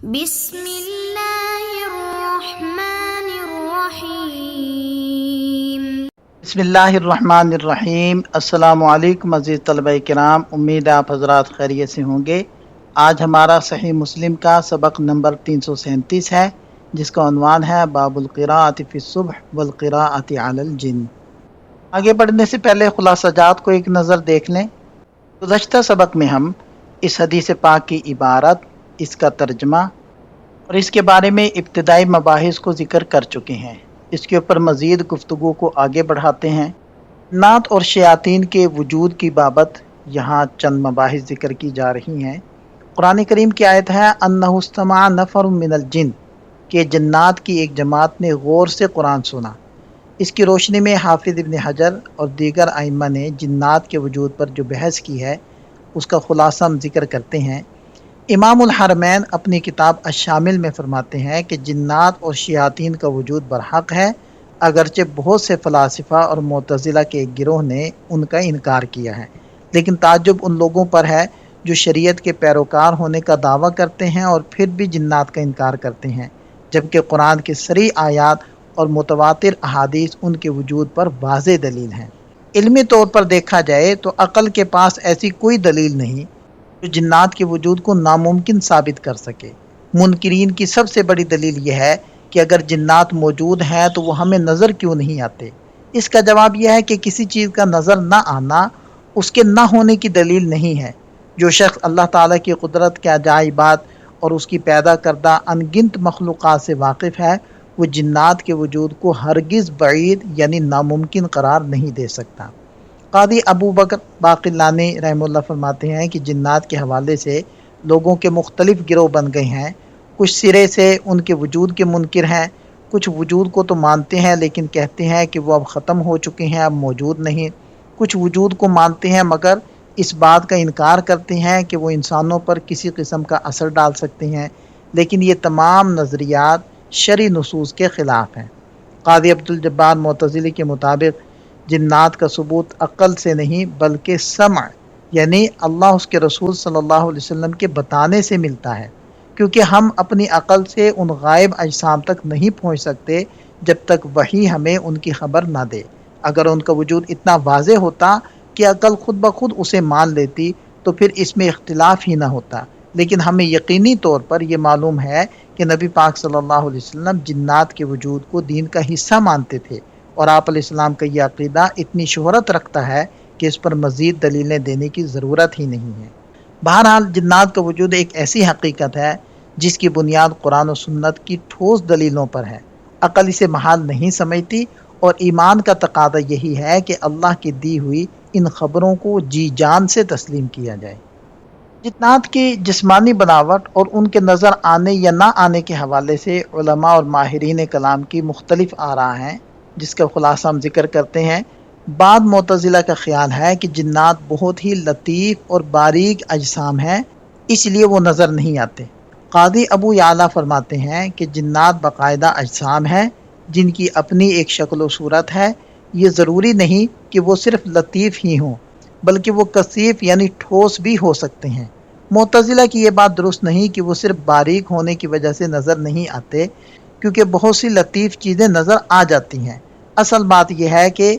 بسم اللہ الرحمن الرحیم۔ بسم اللہ الرحمن الرحیم۔ السلام علیکم عزیز طلبہ کرام، امید ہے آپ حضرات خیریت سے ہوں گے۔ آج ہمارا صحیح مسلم کا سبق نمبر 337 ہے، جس کا عنوان ہے باب القراءۃ فی الصبح والقراءۃ علی الجن۔ آگے بڑھنے سے پہلے خلاصہ جات کو ایک نظر دیکھ لیں۔ گزشتہ سبق میں ہم اس حدیث پاک کی عبارت، اس کا ترجمہ اور اس کے بارے میں ابتدائی مباحث کو ذکر کر چکے ہیں۔ اس کے اوپر مزید گفتگو کو آگے بڑھاتے ہیں۔ جنات اور شیاطین کے وجود کی بابت یہاں چند مباحث ذکر کی جا رہی ہیں۔ قرآن کریم کی آیت ہے انہ استمع نفر من الجن، کہ جنات کی ایک جماعت نے غور سے قرآن سنا۔ اس کی روشنی میں حافظ ابن حجر اور دیگر ائمہ نے جنات کے وجود پر جو بحث کی ہے اس کا خلاصہ ہم ذکر کرتے ہیں۔ امام الحرمین اپنی کتاب الشامل میں فرماتے ہیں کہ جنات اور شیاطین کا وجود برحق ہے، اگرچہ بہت سے فلاسفہ اور معتزلہ کے ایک گروہ نے ان کا انکار کیا ہے، لیکن تعجب ان لوگوں پر ہے جو شریعت کے پیروکار ہونے کا دعویٰ کرتے ہیں اور پھر بھی جنات کا انکار کرتے ہیں، جبکہ قرآن کی صریح آیات اور متواتر احادیث ان کے وجود پر واضح دلیل ہیں۔ علمی طور پر دیکھا جائے تو عقل کے پاس ایسی کوئی دلیل نہیں جو جنات کے وجود کو ناممکن ثابت کر سکے۔ منکرین کی سب سے بڑی دلیل یہ ہے کہ اگر جنات موجود ہیں تو وہ ہمیں نظر کیوں نہیں آتے؟ اس کا جواب یہ ہے کہ کسی چیز کا نظر نہ آنا اس کے نہ ہونے کی دلیل نہیں ہے۔ جو شخص اللہ تعالیٰ کی قدرت کے عجائبات اور اس کی پیدا کردہ ان گنت مخلوقات سے واقف ہے، وہ جنات کے وجود کو ہرگز بعید یعنی ناممکن قرار نہیں دے سکتا۔ قاضی ابو بکر باقلانی رحمہ اللہ فرماتے ہیں کہ جنات کے حوالے سے لوگوں کے مختلف گروہ بن گئے ہیں۔ کچھ سرے سے ان کے وجود کے منکر ہیں، کچھ وجود کو تو مانتے ہیں لیکن کہتے ہیں کہ وہ اب ختم ہو چکے ہیں، اب موجود نہیں۔ کچھ وجود کو مانتے ہیں مگر اس بات کا انکار کرتے ہیں کہ وہ انسانوں پر کسی قسم کا اثر ڈال سکتے ہیں، لیکن یہ تمام نظریات شرعی نصوص کے خلاف ہیں۔ قاضی عبدالجبار معتزلی کے مطابق جنات کا ثبوت عقل سے نہیں بلکہ سمع یعنی اللہ اس کے رسول صلی اللہ علیہ وسلم کے بتانے سے ملتا ہے، کیونکہ ہم اپنی عقل سے ان غائب اجسام تک نہیں پہنچ سکتے جب تک وحی ہمیں ان کی خبر نہ دے۔ اگر ان کا وجود اتنا واضح ہوتا کہ عقل خود بخود اسے مان لیتی تو پھر اس میں اختلاف ہی نہ ہوتا، لیکن ہمیں یقینی طور پر یہ معلوم ہے کہ نبی پاک صلی اللہ علیہ وسلم جنات کے وجود کو دین کا حصہ مانتے تھے، اور آپ علیہ السلام کا یہ عقیدہ اتنی شہرت رکھتا ہے کہ اس پر مزید دلیلیں دینے کی ضرورت ہی نہیں ہے۔ بہرحال جنات کا وجود ایک ایسی حقیقت ہے جس کی بنیاد قرآن و سنت کی ٹھوس دلیلوں پر ہے۔ عقل اسے محال نہیں سمجھتی، اور ایمان کا تقاضا یہی ہے کہ اللہ کی دی ہوئی ان خبروں کو جی جان سے تسلیم کیا جائے۔ جنات کی جسمانی بناوٹ اور ان کے نظر آنے یا نہ آنے کے حوالے سے علماء اور ماہرین کلام کی مختلف آراء ہیں، جس کا خلاصہ ہم ذکر کرتے ہیں۔ بعض معتزلہ کا خیال ہے کہ جنات بہت ہی لطیف اور باریک اجسام ہیں، اس لیے وہ نظر نہیں آتے۔ قاضی ابو یعلا فرماتے ہیں کہ جنات باقاعدہ اجسام ہیں جن کی اپنی ایک شکل و صورت ہے، یہ ضروری نہیں کہ وہ صرف لطیف ہی ہوں بلکہ وہ کثیف یعنی ٹھوس بھی ہو سکتے ہیں۔ معتزلہ کی یہ بات درست نہیں کہ وہ صرف باریک ہونے کی وجہ سے نظر نہیں آتے، کیونکہ بہت سی لطیف چیزیں نظر آ جاتی ہیں۔ اصل بات یہ ہے کہ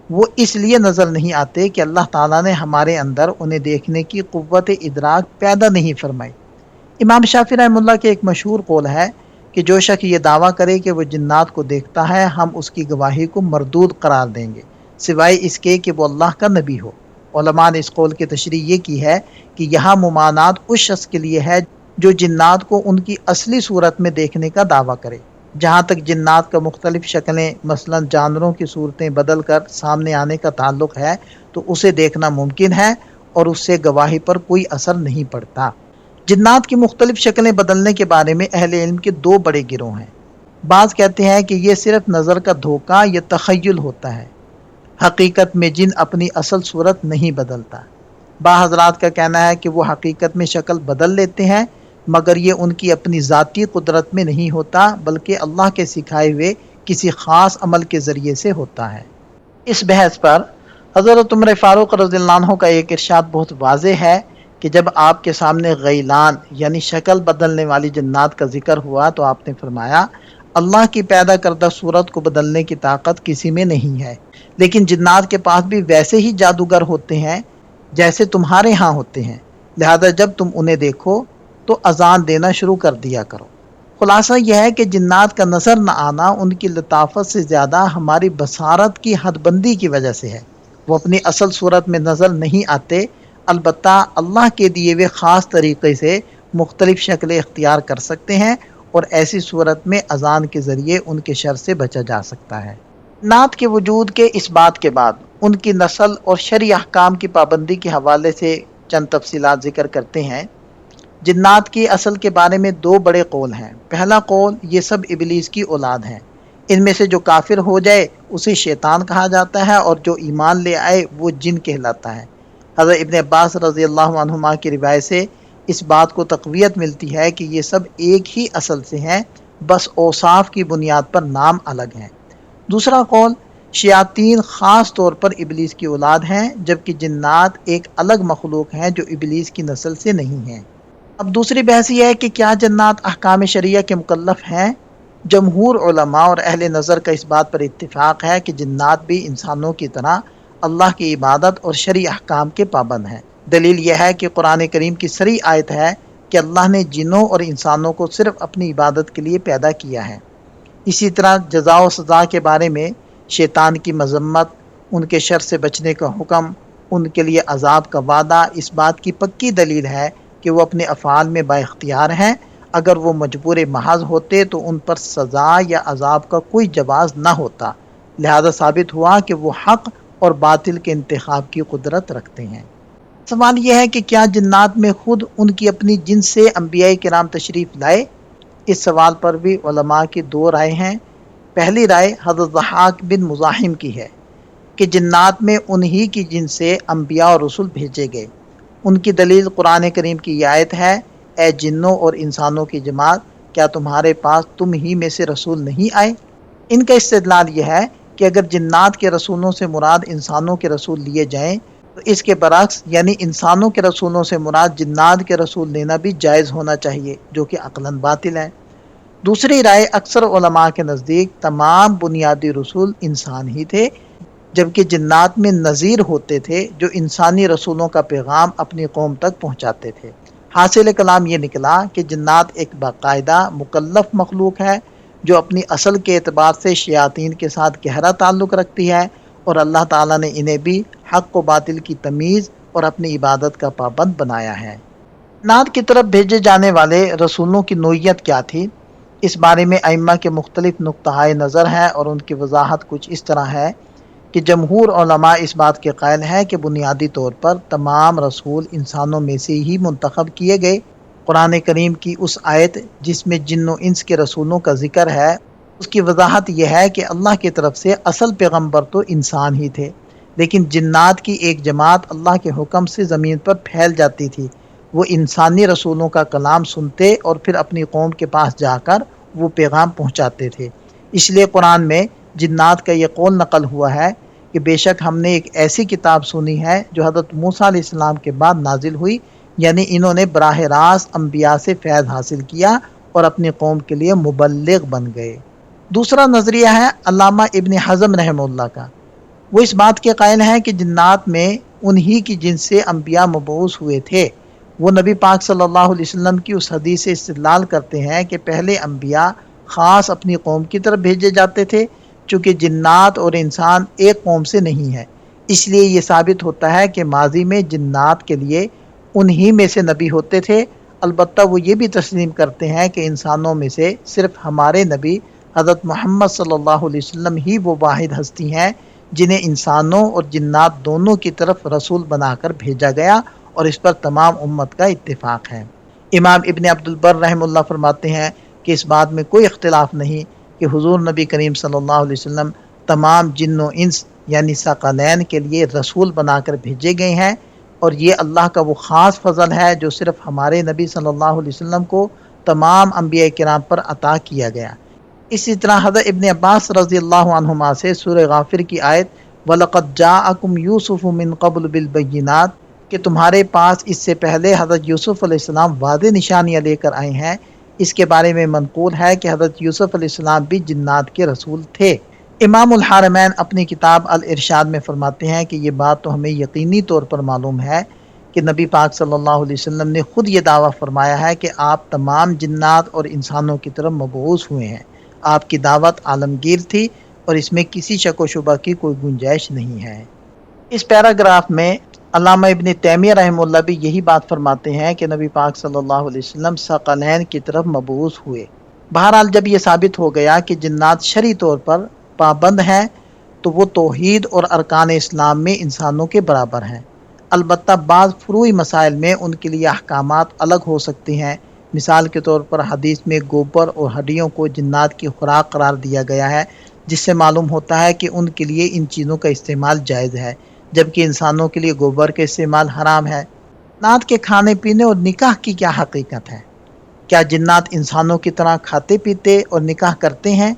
وہ اس لیے نظر نہیں آتے کہ اللہ تعالیٰ نے ہمارے اندر انہیں دیکھنے کی قوت ادراک پیدا نہیں فرمائی۔ امام شافعی رحمہ اللہ کے ایک مشہور قول ہے کہ جو شخص یہ دعویٰ کرے کہ وہ جنات کو دیکھتا ہے، ہم اس کی گواہی کو مردود قرار دیں گے، سوائے اس کے کہ وہ اللہ کا نبی ہو۔ علماء نے اس قول کی تشریح یہ کی ہے کہ یہاں ممانعت اس شخص کے لیے ہے جو جنات کو ان کی اصلی صورت میں دیکھنے کا دعویٰ کرے۔ جہاں تک جنات کا مختلف شکلیں مثلا جانوروں کی صورتیں بدل کر سامنے آنے کا تعلق ہے تو اسے دیکھنا ممکن ہے اور اس سے گواہی پر کوئی اثر نہیں پڑتا۔ جنات کی مختلف شکلیں بدلنے کے بارے میں اہل علم کے دو بڑے گروہ ہیں۔ بعض کہتے ہیں کہ یہ صرف نظر کا دھوکہ یا تخیل ہوتا ہے، حقیقت میں جن اپنی اصل صورت نہیں بدلتا۔ بعض حضرات کا کہنا ہے کہ وہ حقیقت میں شکل بدل لیتے ہیں مگر یہ ان کی اپنی ذاتی قدرت میں نہیں ہوتا بلکہ اللہ کے سکھائے ہوئے کسی خاص عمل کے ذریعے سے ہوتا ہے۔ اس بحث پر حضرت عمر فاروق رضی اللہ عنہ کا ایک ارشاد بہت واضح ہے کہ جب آپ کے سامنے غیلان یعنی شکل بدلنے والی جنات کا ذکر ہوا تو آپ نے فرمایا اللہ کی پیدا کردہ صورت کو بدلنے کی طاقت کسی میں نہیں ہے، لیکن جنات کے پاس بھی ویسے ہی جادوگر ہوتے ہیں جیسے تمہارے ہاں ہوتے ہیں، لہذا جب تم انہیں دیکھو تو اذان دینا شروع کر دیا کرو۔ خلاصہ یہ ہے کہ جنات کا نظر نہ آنا ان کی لطافت سے زیادہ ہماری بصارت کی حد بندی کی وجہ سے ہے۔ وہ اپنی اصل صورت میں نظر نہیں آتے، البتہ اللہ کے دیے ہوئے خاص طریقے سے مختلف شکلیں اختیار کر سکتے ہیں، اور ایسی صورت میں اذان کے ذریعے ان کے شر سے بچا جا سکتا ہے۔ جنات کے وجود کے اس بات کے بعد ان کی نسل اور شرعی احکام کی پابندی کے حوالے سے چند تفصیلات ذکر کرتے ہیں۔ جنات کی اصل کے بارے میں دو بڑے قول ہیں۔ پہلا قول، یہ سب ابلیس کی اولاد ہیں، ان میں سے جو کافر ہو جائے اسے شیطان کہا جاتا ہے، اور جو ایمان لے آئے وہ جن کہلاتا ہے۔ حضرت ابن عباس رضی اللہ عنہما کی روایت سے اس بات کو تقویت ملتی ہے کہ یہ سب ایک ہی اصل سے ہیں، بس اوصاف کی بنیاد پر نام الگ ہیں۔ دوسرا قول، شیاطین خاص طور پر ابلیس کی اولاد ہیں، جبکہ جنات ایک الگ مخلوق ہیں جو ابلیس کی نسل سے نہیں ہیں۔ اب دوسری بحث یہ ہے کہ کیا جنات احکام شرعیہ کے مکلف ہیں؟ جمہور علماء اور اہل نظر کا اس بات پر اتفاق ہے کہ جنات بھی انسانوں کی طرح اللہ کی عبادت اور شرعی احکام کے پابند ہیں۔ دلیل یہ ہے کہ قرآن کریم کی صریح آیت ہے کہ اللہ نے جنوں اور انسانوں کو صرف اپنی عبادت کے لیے پیدا کیا ہے۔ اسی طرح جزا و سزا کے بارے میں شیطان کی مذمت، ان کے شر سے بچنے کا حکم، ان کے لیے عذاب کا وعدہ اس بات کی پکی دلیل ہے کہ وہ اپنے افعال میں با اختیار ہیں۔ اگر وہ مجبور محض ہوتے تو ان پر سزا یا عذاب کا کوئی جواز نہ ہوتا، لہذا ثابت ہوا کہ وہ حق اور باطل کے انتخاب کی قدرت رکھتے ہیں۔ سوال یہ ہے کہ کیا جنات میں خود ان کی اپنی جنس سے انبیاء کرام تشریف لائے؟ اس سوال پر بھی علماء کی دو رائے ہیں۔ پہلی رائے حضرت ضحاک بن مزاحم کی ہے کہ جنات میں انہی کی جنس سے انبیاء اور رسول بھیجے گئے۔ ان کی دلیل قرآن کریم کی یہ آیت ہے، اے جنوں اور انسانوں کی جماعت، کیا تمہارے پاس تم ہی میں سے رسول نہیں آئے؟ ان کا استدلال یہ ہے کہ اگر جنات کے رسولوں سے مراد انسانوں کے رسول لیے جائیں تو اس کے برعکس یعنی انسانوں کے رسولوں سے مراد جنات کے رسول لینا بھی جائز ہونا چاہیے، جو کہ عقلاً باطل ہے۔ دوسری رائے، اکثر علماء کے نزدیک تمام بنیادی رسول انسان ہی تھے، جبکہ جنات میں نذیر ہوتے تھے جو انسانی رسولوں کا پیغام اپنی قوم تک پہنچاتے تھے۔ حاصل کلام یہ نکلا کہ جنات ایک باقاعدہ مکلف مخلوق ہے جو اپنی اصل کے اعتبار سے شیاطین کے ساتھ گہرا تعلق رکھتی ہے، اور اللہ تعالیٰ نے انہیں بھی حق و باطل کی تمیز اور اپنی عبادت کا پابند بنایا ہے۔ جنات کی طرف بھیجے جانے والے رسولوں کی نوعیت کیا تھی؟ اس بارے میں ائمہ کے مختلف نقطۂ نظر ہیں، اور ان کی وضاحت کچھ اس طرح ہے کہ جمہور علماء اس بات کے قائل ہیں کہ بنیادی طور پر تمام رسول انسانوں میں سے ہی منتخب کیے گئے۔ قرآن کریم کی اس آیت جس میں جن و انس کے رسولوں کا ذکر ہے، اس کی وضاحت یہ ہے کہ اللہ کی طرف سے اصل پیغمبر تو انسان ہی تھے، لیکن جنات کی ایک جماعت اللہ کے حکم سے زمین پر پھیل جاتی تھی۔ وہ انسانی رسولوں کا کلام سنتے اور پھر اپنی قوم کے پاس جا کر وہ پیغام پہنچاتے تھے۔ اس لیے قرآن میں جنات کا یہ قول نقل ہوا ہے کہ بے شک ہم نے ایک ایسی کتاب سنی ہے جو حضرت موسیٰ علیہ السلام کے بعد نازل ہوئی، یعنی انہوں نے براہ راست انبیاء سے فیض حاصل کیا اور اپنی قوم کے لیے مبلغ بن گئے۔ دوسرا نظریہ ہے علامہ ابن حزم رحمہ اللہ کا۔ وہ اس بات کے قائل ہیں کہ جنات میں انہی کی جنس سے انبیاء مبعوث ہوئے تھے۔ وہ نبی پاک صلی اللہ علیہ وسلم کی اس حدیث سے استدلال کرتے ہیں کہ پہلے انبیاء خاص اپنی قوم کی طرف بھیجے جاتے تھے، چونکہ جنات اور انسان ایک قوم سے نہیں ہے، اس لیے یہ ثابت ہوتا ہے کہ ماضی میں جنات کے لیے انہی میں سے نبی ہوتے تھے۔ البتہ وہ یہ بھی تسلیم کرتے ہیں کہ انسانوں میں سے صرف ہمارے نبی حضرت محمد صلی اللہ علیہ وسلم ہی وہ واحد ہستی ہیں جنہیں انسانوں اور جنات دونوں کی طرف رسول بنا کر بھیجا گیا، اور اس پر تمام امت کا اتفاق ہے۔ امام ابن عبد البر رحمہ اللہ فرماتے ہیں کہ اس بات میں کوئی اختلاف نہیں کہ حضور نبی کریم صلی اللہ علیہ وسلم تمام جن و انس یعنی ثقلین کے لیے رسول بنا کر بھیجے گئے ہیں، اور یہ اللہ کا وہ خاص فضل ہے جو صرف ہمارے نبی صلی اللہ علیہ وسلم کو تمام انبیاء کرام پر عطا کیا گیا۔ اسی طرح حضرت ابن عباس رضی اللہ عنہما سے سورہ غافر کی آیت وَلَقَدْ جَاءَكُمْ يُوسُفُ مِنْ قَبْلُ بِالْبَيِّنَاتِ کہ تمہارے پاس اس سے پہلے حضرت یوسف علیہ السلام واضح نشانیاں لے کر آئے ہیں، اس کے بارے میں منقول ہے کہ حضرت یوسف علیہ السلام بھی جنات کے رسول تھے۔ امام الحرمین اپنی کتاب الارشاد میں فرماتے ہیں کہ یہ بات تو ہمیں یقینی طور پر معلوم ہے کہ نبی پاک صلی اللہ علیہ وسلم نے خود یہ دعویٰ فرمایا ہے کہ آپ تمام جنات اور انسانوں کی طرف مبعوث ہوئے ہیں۔ آپ کی دعوت عالمگیر تھی اور اس میں کسی شک و شبہ کی کوئی گنجائش نہیں ہے۔ اس پیراگراف میں علامہ ابن تیمیہ رحمہ اللہ بھی یہی بات فرماتے ہیں کہ نبی پاک صلی اللہ علیہ وسلم ثقلین کی طرف مبعوث ہوئے۔ بہرحال جب یہ ثابت ہو گیا کہ جنات شرعی طور پر پابند ہیں تو وہ توحید اور ارکان اسلام میں انسانوں کے برابر ہیں۔ البتہ بعض فروعی مسائل میں ان کے لیے احکامات الگ ہو سکتے ہیں۔ مثال کے طور پر حدیث میں گوبر اور ہڈیوں کو جنات کی خوراک قرار دیا گیا ہے، جس سے معلوم ہوتا ہے کہ ان کے لیے ان چیزوں کا استعمال جائز ہے، جبکہ انسانوں کے لیے گوبر کا استعمال حرام ہے۔ جنات کے کھانے پینے اور نکاح کی کیا حقیقت ہے؟ کیا جنات انسانوں کی طرح کھاتے پیتے اور نکاح کرتے ہیں؟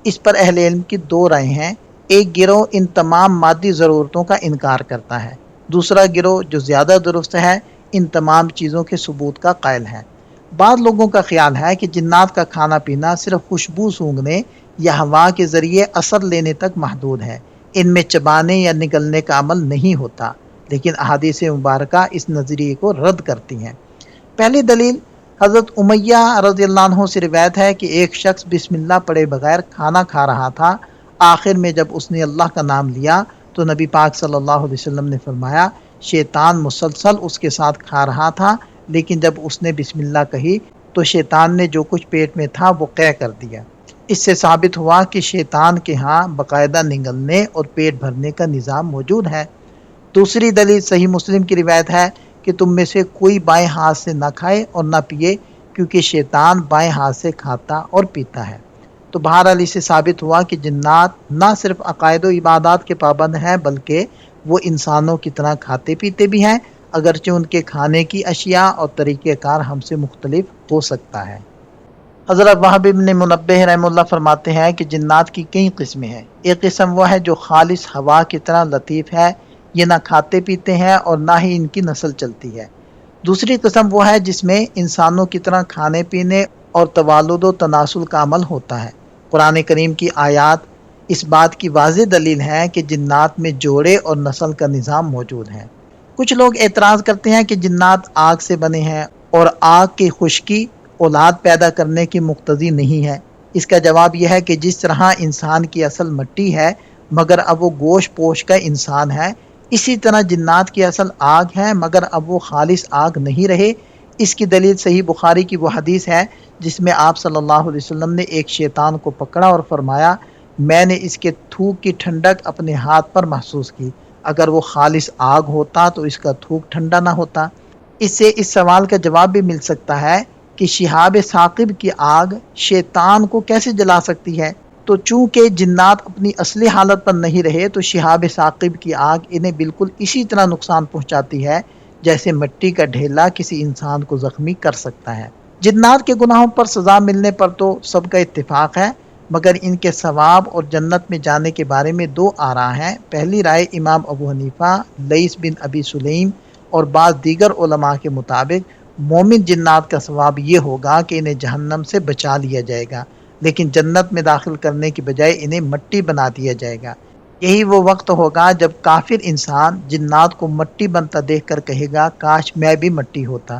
اس پر اہل علم کی دو رائے ہیں۔ ایک گروہ ان تمام مادی ضرورتوں کا انکار کرتا ہے، دوسرا گروہ جو زیادہ درست ہے ان تمام چیزوں کے ثبوت کا قائل ہے۔ بعض لوگوں کا خیال ہے کہ جنات کا کھانا پینا صرف خوشبو سونگھنے یا ہوا کے ذریعے اثر لینے تک محدود ہے، ان میں چبانے یا نگلنے کا عمل نہیں ہوتا، لیکن احادیث مبارکہ اس نظریے کو رد کرتی ہیں۔ پہلی دلیل حضرت امیہ رضی اللہ عنہ سے روایت ہے کہ ایک شخص بسم اللہ پڑھے بغیر کھانا کھا رہا تھا، آخر میں جب اس نے اللہ کا نام لیا تو نبی پاک صلی اللہ علیہ وسلم نے فرمایا شیطان مسلسل اس کے ساتھ کھا رہا تھا، لیکن جب اس نے بسم اللہ کہی تو شیطان نے جو کچھ پیٹ میں تھا وہ قے کر دیا۔ اس سے ثابت ہوا کہ شیطان کے ہاں باقاعدہ نگلنے اور پیٹ بھرنے کا نظام موجود ہے۔ دوسری دلیل صحیح مسلم کی روایت ہے کہ تم میں سے کوئی بائیں ہاتھ سے نہ کھائے اور نہ پیے، کیونکہ شیطان بائیں ہاتھ سے کھاتا اور پیتا ہے۔ تو بہرحال اس سے ثابت ہوا کہ جنات نہ صرف عقائد و عبادات کے پابند ہیں بلکہ وہ انسانوں کی طرح کھاتے پیتے بھی ہیں، اگرچہ ان کے کھانے کی اشیاء اور طریقہ کار ہم سے مختلف ہو سکتا ہے۔ حضرت وہب بن منبہ رحمہ اللہ فرماتے ہیں کہ جنات کی کئی قسمیں ہیں۔ ایک قسم وہ ہے جو خالص ہوا کی طرح لطیف ہے، یہ نہ کھاتے پیتے ہیں اور نہ ہی ان کی نسل چلتی ہے۔ دوسری قسم وہ ہے جس میں انسانوں کی طرح کھانے پینے اور توالد و تناسل کا عمل ہوتا ہے۔ قرآن کریم کی آیات اس بات کی واضح دلیل ہے کہ جنات میں جوڑے اور نسل کا نظام موجود ہے۔ کچھ لوگ اعتراض کرتے ہیں کہ جنات آگ سے بنے ہیں اور آگ کی خشکی اولاد پیدا کرنے کی مقتضی نہیں ہے۔ اس کا جواب یہ ہے کہ جس طرح انسان کی اصل مٹی ہے مگر اب وہ گوشت پوش کا انسان ہے، اسی طرح جنات کی اصل آگ ہے مگر اب وہ خالص آگ نہیں رہے۔ اس کی دلیل صحیح بخاری کی وہ حدیث ہے جس میں آپ صلی اللہ علیہ وسلم نے ایک شیطان کو پکڑا اور فرمایا میں نے اس کے تھوک کی ٹھنڈک اپنے ہاتھ پر محسوس کی، اگر وہ خالص آگ ہوتا تو اس کا تھوک ٹھنڈا نہ ہوتا۔ اس سے اس سوال کا جواب بھی مل سکتا ہے کہ شہاب ثاقب کی آگ شیطان کو کیسے جلا سکتی ہے؟ تو چونکہ جنات اپنی اصلی حالت پر نہیں رہے تو شہاب ثاقب کی آگ انہیں بالکل اسی طرح نقصان پہنچاتی ہے جیسے مٹی کا ڈھیلا کسی انسان کو زخمی کر سکتا ہے۔ جنات کے گناہوں پر سزا ملنے پر تو سب کا اتفاق ہے، مگر ان کے ثواب اور جنت میں جانے کے بارے میں دو آراء ہیں۔ پہلی رائے امام ابو حنیفہ، لیث بن ابی سلیم اور بعض دیگر علماء کے مطابق مومن جنات کا ثواب یہ ہوگا کہ انہیں جہنم سے بچا لیا جائے گا، لیکن جنت میں داخل کرنے کی بجائے انہیں مٹی بنا دیا جائے گا۔ یہی وہ وقت ہوگا جب کافر انسان جنات کو مٹی بنتا دیکھ کر کہے گا کاش میں بھی مٹی ہوتا۔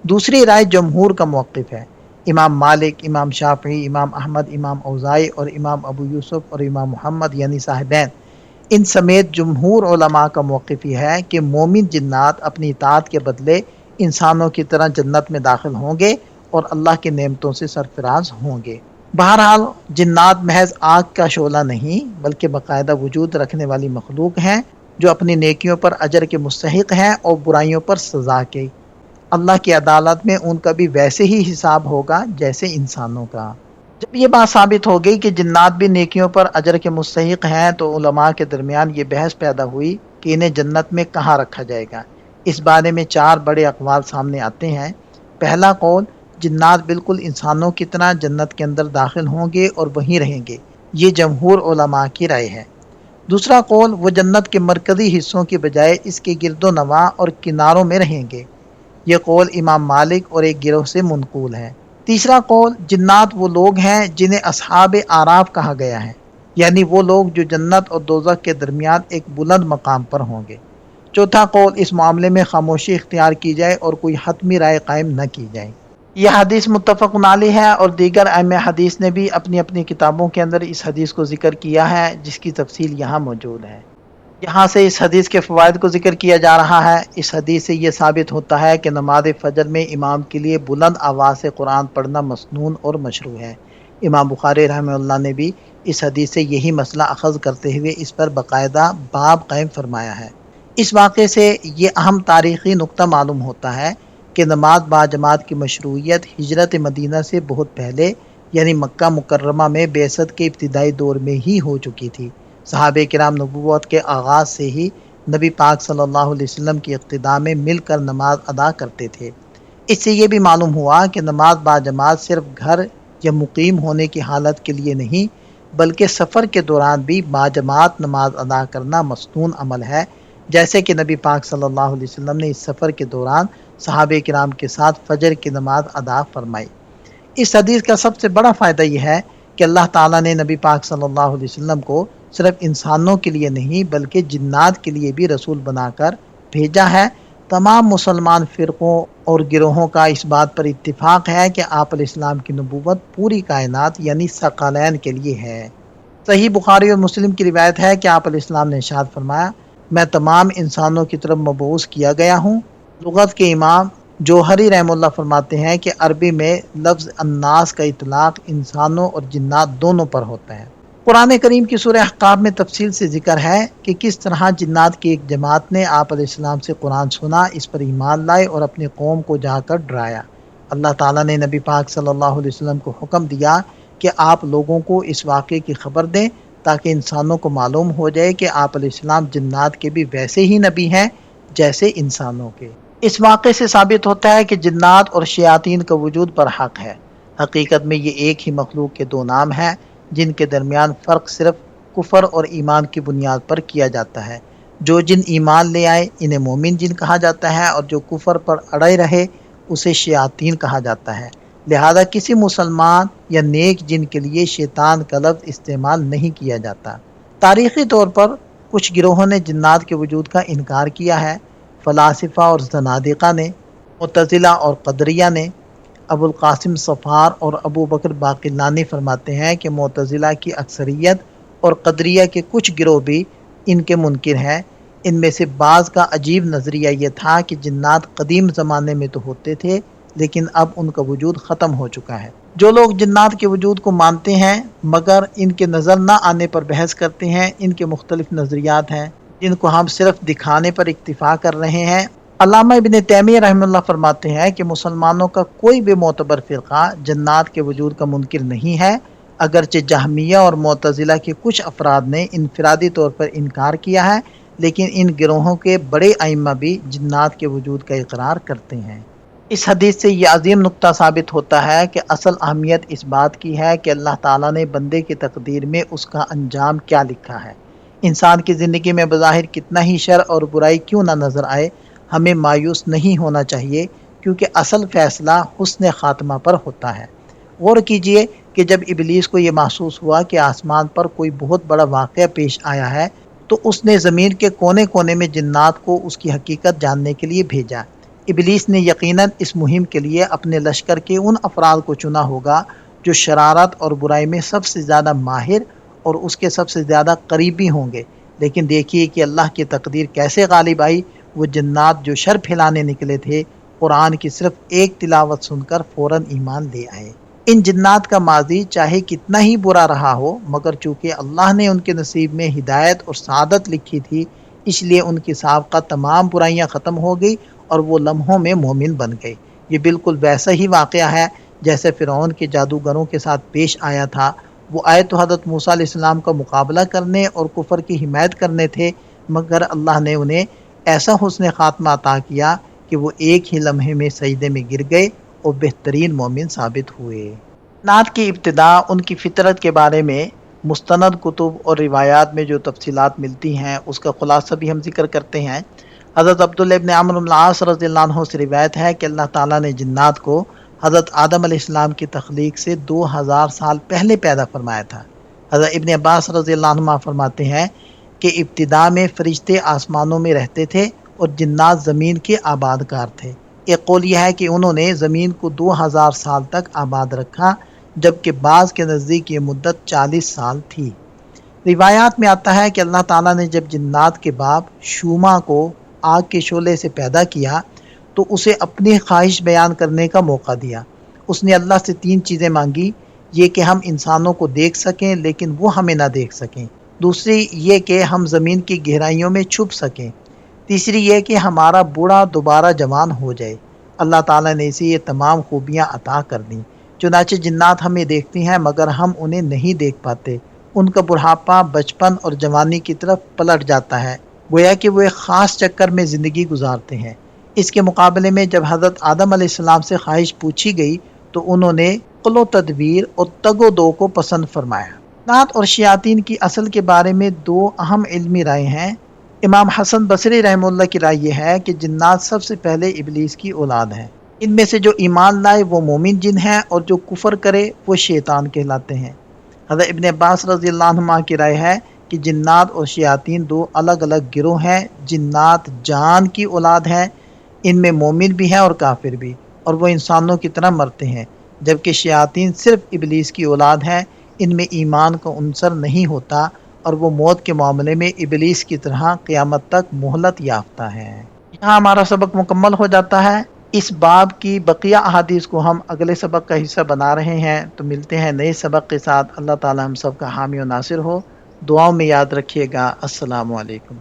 دوسری رائے جمہور کا موقف ہے۔ امام مالک، امام شافعی، امام احمد، امام اوزاعی اور امام ابو یوسف اور امام محمد یعنی صاحبین ان سمیت جمہور علماء کا موقف یہ ہے کہ مومن جنات اپنی اطاعت کے بدلے انسانوں کی طرح جنت میں داخل ہوں گے اور اللہ کی نعمتوں سے سرفراز ہوں گے۔ بہرحال جنات محض آگ کا شعلہ نہیں بلکہ باقاعدہ وجود رکھنے والی مخلوق ہیں جو اپنی نیکیوں پر اجر کے مستحق ہیں اور برائیوں پر سزا کے۔ اللہ کی عدالت میں ان کا بھی ویسے ہی حساب ہوگا جیسے انسانوں کا۔ جب یہ بات ثابت ہو گئی کہ جنات بھی نیکیوں پر اجر کے مستحق ہیں تو علماء کے درمیان یہ بحث پیدا ہوئی کہ انہیں جنت میں کہاں رکھا جائے گا۔ اس بارے میں چار بڑے اقوال سامنے آتے ہیں۔ پہلا قول جنات بالکل انسانوں کی طرح جنت کے اندر داخل ہوں گے اور وہیں رہیں گے، یہ جمہور علماء کی رائے ہے۔ دوسرا قول وہ جنت کے مرکزی حصوں کی بجائے اس کے گرد و نواح اور کناروں میں رہیں گے، یہ قول امام مالک اور ایک گروہ سے منقول ہے۔ تیسرا قول جنات وہ لوگ ہیں جنہیں اصحاب اعراف کہا گیا ہے، یعنی وہ لوگ جو جنت اور دوزخ کے درمیان ایک بلند مقام پر ہوں گے۔ چوتھا قول اس معاملے میں خاموشی اختیار کی جائے اور کوئی حتمی رائے قائم نہ کی جائے۔ یہ حدیث متفق علیہ ہے اور دیگر ائمہ حدیث نے بھی اپنی اپنی کتابوں کے اندر اس حدیث کو ذکر کیا ہے، جس کی تفصیل یہاں موجود ہے۔ یہاں سے اس حدیث کے فوائد کو ذکر کیا جا رہا ہے۔ اس حدیث سے یہ ثابت ہوتا ہے کہ نماز فجر میں امام کے لیے بلند آواز سے قرآن پڑھنا مسنون اور مشروع ہے۔ امام بخاری رحمہ اللہ نے بھی اس حدیث سے یہی مسئلہ اخذ کرتے ہوئے اس پر باقاعدہ باب قائم فرمایا ہے۔ اس واقعے سے یہ اہم تاریخی نقطہ معلوم ہوتا ہے کہ نماز باجماعت کی مشروعیت ہجرت مدینہ سے بہت پہلے یعنی مکہ مکرمہ میں بعثت کے ابتدائی دور میں ہی ہو چکی تھی۔ صحابہ کرام نبوت کے آغاز سے ہی نبی پاک صلی اللہ علیہ وسلم کی اقتداء میں مل کر نماز ادا کرتے تھے۔ اس سے یہ بھی معلوم ہوا کہ نماز باجماعت صرف گھر یا مقیم ہونے کی حالت کے لیے نہیں بلکہ سفر کے دوران بھی باجماعت نماز ادا کرنا مسنون عمل ہے، جیسے کہ نبی پاک صلی اللہ علیہ وسلم نے اس سفر کے دوران صحابہ کرام کے ساتھ فجر کی نماز ادا فرمائی۔ اس حدیث کا سب سے بڑا فائدہ یہ ہے کہ اللہ تعالیٰ نے نبی پاک صلی اللہ علیہ وسلم کو صرف انسانوں کے لیے نہیں بلکہ جنات کے لیے بھی رسول بنا کر بھیجا ہے۔ تمام مسلمان فرقوں اور گروہوں کا اس بات پر اتفاق ہے کہ آپ علیہ السلام کی نبوت پوری کائنات یعنی ثقلین کے لیے ہے۔ صحیح بخاری اور مسلم کی روایت ہے کہ آپ علیہ السلام نے ارشاد فرمایا، میں تمام انسانوں کی طرف مبعوث کیا گیا ہوں۔ لغت کے امام جوہری رحمہ اللہ فرماتے ہیں کہ عربی میں لفظ الناس کا اطلاق انسانوں اور جنات دونوں پر ہوتا ہے۔ قرآن کریم کی سورہ احقاف میں تفصیل سے ذکر ہے کہ کس طرح جنات کی ایک جماعت نے آپ علیہ السلام سے قرآن سنا، اس پر ایمان لائے اور اپنی قوم کو جا کر ڈرایا۔ اللہ تعالیٰ نے نبی پاک صلی اللہ علیہ وسلم کو حکم دیا کہ آپ لوگوں کو اس واقعے کی خبر دیں تاکہ انسانوں کو معلوم ہو جائے کہ آپ علیہ السلام جنات کے بھی ویسے ہی نبی ہیں جیسے انسانوں کے۔ اس واقعے سے ثابت ہوتا ہے کہ جنات اور شیاطین کا وجود برحق ہے۔ حقیقت میں یہ ایک ہی مخلوق کے دو نام ہیں جن کے درمیان فرق صرف کفر اور ایمان کی بنیاد پر کیا جاتا ہے۔ جو جن ایمان لے آئے انہیں مومن جن کہا جاتا ہے اور جو کفر پر اڑے رہے اسے شیاطین کہا جاتا ہے۔ لہذا کسی مسلمان یا نیک جن کے لیے شیطان کا لفظ استعمال نہیں کیا جاتا۔ تاریخی طور پر کچھ گروہوں نے جنات کے وجود کا انکار کیا ہے۔ فلاسفہ اور زنادقہ نے، معتزلہ اور قدریہ نے۔ ابو القاسم صفار اور ابو بکر باقلانی فرماتے ہیں کہ معتزلہ کی اکثریت اور قدریہ کے کچھ گروہ بھی ان کے منکر ہیں۔ ان میں سے بعض کا عجیب نظریہ یہ تھا کہ جنات قدیم زمانے میں تو ہوتے تھے لیکن اب ان کا وجود ختم ہو چکا ہے۔ جو لوگ جنات کے وجود کو مانتے ہیں مگر ان کے نظر نہ آنے پر بحث کرتے ہیں، ان کے مختلف نظریات ہیں جن کو ہم صرف دکھانے پر اکتفا کر رہے ہیں۔ علامہ ابن تیمیہ رحمہ اللہ فرماتے ہیں کہ مسلمانوں کا کوئی بھی معتبر فرقہ جنات کے وجود کا منکر نہیں ہے، اگرچہ جہمیہ اور معتزلہ کے کچھ افراد نے انفرادی طور پر انکار کیا ہے، لیکن ان گروہوں کے بڑے ائمہ بھی جنات کے وجود کا اقرار کرتے ہیں۔ اس حدیث سے یہ عظیم نقطہ ثابت ہوتا ہے کہ اصل اہمیت اس بات کی ہے کہ اللہ تعالیٰ نے بندے کی تقدیر میں اس کا انجام کیا لکھا ہے۔ انسان کی زندگی میں بظاہر کتنا ہی شر اور برائی کیوں نہ نظر آئے، ہمیں مایوس نہیں ہونا چاہیے کیونکہ اصل فیصلہ حسن خاتمہ پر ہوتا ہے۔ غور کیجئے کہ جب ابلیس کو یہ محسوس ہوا کہ آسمان پر کوئی بہت بڑا واقعہ پیش آیا ہے تو اس نے زمین کے کونے کونے میں جنات کو اس کی حقیقت جاننے کے لیے بھیجا۔ ابلیس نے یقیناً اس مہم کے لیے اپنے لشکر کے ان افراد کو چنا ہوگا جو شرارت اور برائی میں سب سے زیادہ ماہر اور اس کے سب سے زیادہ قریبی ہوں گے، لیکن دیکھیے کہ اللہ کی تقدیر کیسے غالب آئی۔ وہ جنات جو شر پھیلانے نکلے تھے قرآن کی صرف ایک تلاوت سن کر فوراً ایمان لے آئے۔ ان جنات کا ماضی چاہے کتنا ہی برا رہا ہو مگر چونکہ اللہ نے ان کے نصیب میں ہدایت اور سعادت لکھی تھی اس لیے ان کی سابقہ تمام برائیاں ختم ہو گئی اور وہ لمحوں میں مومن بن گئے۔ یہ بالکل ویسا ہی واقعہ ہے جیسے فرعون کے جادوگروں کے ساتھ پیش آیا تھا۔ وہ آئے تو حضرت موسیٰ علیہ السلام کا مقابلہ کرنے اور کفر کی حمایت کرنے تھے مگر اللہ نے انہیں ایسا حسن خاتمہ عطا کیا کہ وہ ایک ہی لمحے میں سجدے میں گر گئے اور بہترین مومن ثابت ہوئے۔ جنات کی ابتدا ان کی فطرت کے بارے میں مستند کتب اور روایات میں جو تفصیلات ملتی ہیں اس کا خلاصہ بھی ہم ذکر کرتے ہیں۔ حضرت عبداللہ ابن عمرو بن العاص رضی اللہ عنہ سے روایت ہے کہ اللہ تعالیٰ نے جنات کو حضرت آدم علیہ السلام کی تخلیق سے 2000 سال پہلے پیدا فرمایا تھا۔ حضرت ابن عباس رضی اللہ عنہ فرماتے ہیں کہ ابتدا میں فرشتے آسمانوں میں رہتے تھے اور جنات زمین کے آباد کار تھے۔ ایک قول یہ ہے کہ انہوں نے زمین کو 2000 سال تک آباد رکھا، جبکہ بعض کے نزدیک یہ مدت 40 سال تھی۔ روایات میں آتا ہے کہ اللہ تعالیٰ نے جب جنات کے باپ شوما کو آگ کے شعلے سے پیدا کیا تو اسے اپنی خواہش بیان کرنے کا موقع دیا۔ اس نے اللہ سے 3 چیزیں مانگی، یہ کہ ہم انسانوں کو دیکھ سکیں لیکن وہ ہمیں نہ دیکھ سکیں، دوسری یہ کہ ہم زمین کی گہرائیوں میں چھپ سکیں، تیسری یہ کہ ہمارا بوڑھا دوبارہ جوان ہو جائے۔ اللہ تعالیٰ نے اسے یہ تمام خوبیاں عطا کر دیں۔ چنانچہ جنات ہمیں دیکھتی ہیں مگر ہم انہیں نہیں دیکھ پاتے۔ ان کا بڑھاپا بچپن اور جوانی کی طرف پلٹ جاتا ہے، گویا کہ وہ ایک خاص چکر میں زندگی گزارتے ہیں۔ اس کے مقابلے میں جب حضرت آدم علیہ السلام سے خواہش پوچھی گئی تو انہوں نے عقل و تدبیر اور تگ و دو کو پسند فرمایا۔ جنات اور شیاطین کی اصل کے بارے میں 2 اہم علمی رائے ہیں۔ امام حسن بصری رحمہ اللہ کی رائے یہ ہے کہ جنات سب سے پہلے ابلیس کی اولاد ہیں۔ ان میں سے جو ایمان لائے وہ مومن جن ہیں اور جو کفر کرے وہ شیطان کہلاتے ہیں۔ حضرت ابن عباس رضی اللہ عنہ کی رائے ہے کہ جنات اور شیاطین 2 الگ الگ گروہ ہیں۔ جنات جان کی اولاد ہیں، ان میں مومن بھی ہیں اور کافر بھی، اور وہ انسانوں کی طرح مرتے ہیں، جبکہ شیاطین صرف ابلیس کی اولاد ہیں، ان میں ایمان کا عنصر نہیں ہوتا اور وہ موت کے معاملے میں ابلیس کی طرح قیامت تک مہلت یافتہ ہے۔ یہاں ہمارا سبق مکمل ہو جاتا ہے۔ اس باب کی بقیہ احادیث کو ہم اگلے سبق کا حصہ بنا رہے ہیں، تو ملتے ہیں نئے سبق کے ساتھ۔ اللہ تعالی ہم سب کا حامی و ناصر ہو۔ دعاؤں میں یاد رکھیے گا۔ السلام علیکم۔